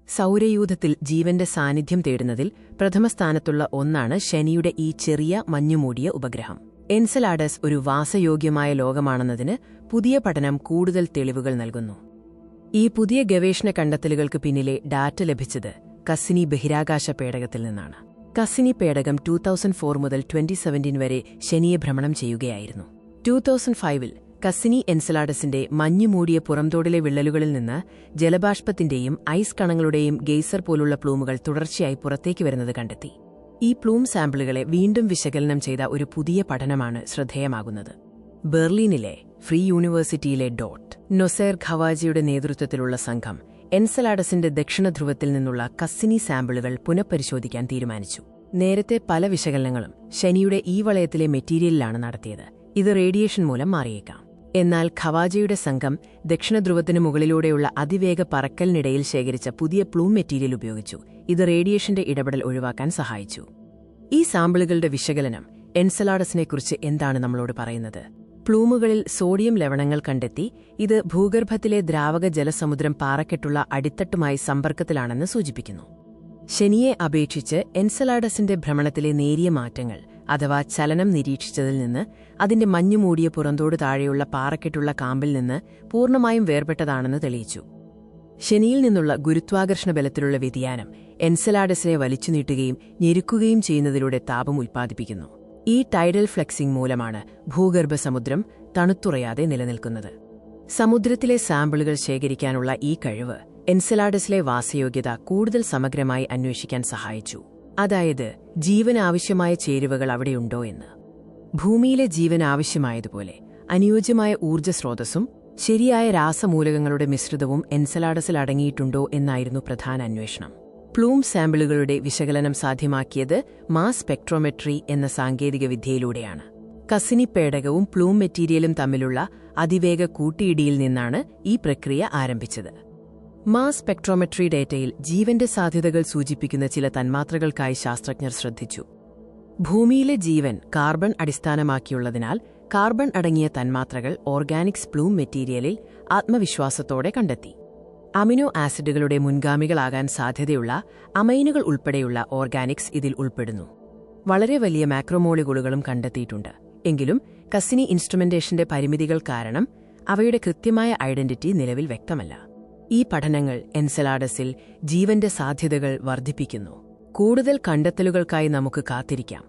സൗരയൂഥത്തിൽ ജീവന്റെ സാന്നിധ്യം തേടുന്നതിൽ പ്രഥമസ്ഥാനത്തുള്ള ഒന്നാണ് ശനിയുടെ ഈ ചെറിയ മഞ്ഞുമൂടിയ ഉപഗ്രഹം. എൻസെലാഡസ് ഒരു വാസയോഗ്യമായ ലോകമാണെന്നതിന് പുതിയ പഠനം കൂടുതൽ തെളിവുകൾ നൽകുന്നു. ഈ പുതിയ ഗവേഷണ കണ്ടെത്തലുകൾക്ക് പിന്നിലെ ഡാറ്റ ലഭിച്ചത് കസ്സിനി ബഹിരാകാശ പേടകത്തിൽ നിന്നാണ്. കസ്സിനി പേടകം 2004 മുതൽ 2017 വരെ ശനിയെ ഭ്രമണം ചെയ്യുകയായിരുന്നു. 2005-ൽ കസ്സിനി എൻസെലാഡസിന്റെ മഞ്ഞുമൂടിയ പുറംതോടിലെ വിള്ളലുകളിൽ നിന്ന് ജലബാഷ്പത്തിന്റെയും ഐസ് കണങ്ങളുടെയും ഗെയ്സർ പോലുള്ള പ്ലൂമുകൾ തുടർച്ചയായി പുറത്തേക്ക് വരുന്നത് കണ്ടെത്തി. ഈ പ്ലൂം സാമ്പിളുകളെ വീണ്ടും വിശകലനം ചെയ്ത ഒരു പുതിയ പഠനമാണ് ശ്രദ്ധേയമാകുന്നത്. ബെർലിനിലെ ഫ്രീ യൂണിവേഴ്സിറ്റിയിലെ നൊസേർ ഖവാജിയുടെ നേതൃത്വത്തിലുള്ള സംഘം എൻസെലാഡസിന്റെ ദക്ഷിണധ്രുവത്തിൽ നിന്നുള്ള കസ്സിനി സാമ്പിളുകൾ പുനഃപരിശോധിക്കാൻ തീരുമാനിച്ചു. നേരത്തെ പല വിശകലനങ്ങളും ശനിയുടെ ഈ വളയത്തിലെ മെറ്റീരിയലിലാണ് നടത്തിയത്. ഇത് റേഡിയേഷൻ മൂലം മാറിയേക്കാം. എന്നാൽ ഖവാജയുടെ സംഘം ദക്ഷിണധ്രുവത്തിനു മുകളിലൂടെയുള്ള അതിവേഗ പറക്കലിനിടയിൽ ശേഖരിച്ച പുതിയ പ്ലൂം മെറ്റീരിയൽ ഉപയോഗിച്ചു. ഇത് റേഡിയേഷന്റെ ഇടപെടൽ ഒഴിവാക്കാൻ സഹായിച്ചു. ഈ സാമ്പിളുകളുടെ വിശകലനം എൻസെലാഡസിനെക്കുറിച്ച് എന്താണ് നമ്മളോട് പറയുന്നത്? പ്ലൂമുകളിൽ സോഡിയം ലവണങ്ങൾ കണ്ടെത്തി. ഇത് ഭൂഗർഭത്തിലെ ദ്രാവക ജലസമുദ്രം പാറക്കെട്ടുള്ള അടിത്തട്ടുമായി സമ്പർക്കത്തിലാണെന്ന് സൂചിപ്പിക്കുന്നു. ശനിയെ അപേക്ഷിച്ച് എൻസെലാഡസിന്റെ ഭ്രമണത്തിലെ നേരിയ മാറ്റങ്ങൾ അഥവാ ചലനം നിരീക്ഷിച്ചതിൽ നിന്ന് അതിന്റെ മഞ്ഞുമൂടിയ പുറന്തോട് താഴെയുള്ള പാറക്കെട്ടുള്ള കാമ്പിൽ നിന്ന് പൂർണ്ണമായും വേർപെട്ടതാണെന്ന് തെളിയിച്ചു. ശനിയിൽ നിന്നുള്ള ഗുരുത്വാകർഷണ ബലത്തിലുള്ള വ്യതിയാനം എൻസെലാഡസിനെ വലിച്ചുനീട്ടുകയും ഞെരുക്കുകയും ചെയ്യുന്നതിലൂടെ താപം ഉൽപ്പാദിപ്പിക്കുന്നു. ഈ ടൈഡൽ ഫ്ലെക്സിംഗ് മൂലമാണ് ഭൂഗർഭസമുദ്രം തണുത്തുറയാതെ നിലനിൽക്കുന്നത്. സമുദ്രത്തിലെ സാമ്പിളുകൾ ശേഖരിക്കാനുള്ള ഈ കഴിവ് എൻസെലാഡസിലെ വാസയോഗ്യത കൂടുതൽ സമഗ്രമായി അന്വേഷിക്കാൻ സഹായിച്ചു. അതായത്, ജീവനാവശ്യമായ ചേരുവകൾ അവിടെയുണ്ടോ എന്ന്. ഭൂമിയിലെ ജീവനാവശ്യമായതുപോലെ അനുയോജ്യമായ ഊർജ്ജസ്രോതസ്സും ശരിയായ രാസമൂലകങ്ങളുടെ മിശ്രിതവും എൻസെലാഡസിൽ അടങ്ങിയിട്ടുണ്ടോ എന്നായിരുന്നു പ്രധാന അന്വേഷണം. പ്ലൂം സാമ്പിളുകളുടെ വിശകലനം സാധ്യമാക്കിയത് മാസ് സ്പെക്ട്രോമെട്രി എന്ന സാങ്കേതികവിദ്യയിലൂടെയാണ്. കസ്സിനി പേടകവും പ്ലൂം മെറ്റീരിയലും തമ്മിലുള്ള അതിവേഗ കൂട്ടിയിടിയിൽ നിന്നാണ് ഈ പ്രക്രിയ ആരംഭിച്ചത്. മാസ് സ്പെക്ട്രോമെട്രി ഡേറ്റയിൽ ജീവന്റെ സാധ്യതകൾ സൂചിപ്പിക്കുന്ന ചില തന്മാത്രകൾക്കായി ശാസ്ത്രജ്ഞർ ശ്രദ്ധിച്ചു. ഭൂമിയിലെ ജീവൻ കാർബൺ അടിസ്ഥാനമാക്കിയുള്ളതിനാൽ കാർബൺ അടങ്ങിയ തന്മാത്രകൾ ഓർഗാനിക്സ് പ്ലൂം മെറ്റീരിയലിൽ ആത്മവിശ്വാസത്തോടെ കണ്ടെത്തി. അമിനോ ആസിഡുകളുടെ മുൻഗാമികളാകാൻ സാധ്യതയുള്ള അമൈനുകൾ ഉൾപ്പെടെയുള്ള ഓർഗാനിക്സ് ഇതിൽ ഉൾപ്പെടുന്നു. വളരെ വലിയ മാക്രോമോളിക്യൂളുകളും കണ്ടെത്തിയിട്ടുണ്ട്. എങ്കിലും കസ്സിനി ഇൻസ്ട്രുമെന്റേഷന്റെ പരിമിതികൾ കാരണം അവയുടെ കൃത്യമായ ഐഡന്റിറ്റി നിലവിൽ വ്യക്തമല്ല. ഈ പഠനങ്ങൾ എൻസെലാഡസിൽ ജീവന്റെ സാധ്യതകൾ വർദ്ധിപ്പിക്കുന്നു. കൂടുതൽ കണ്ടെത്തലുകൾക്കായി നമുക്ക് കാത്തിരിക്കാം.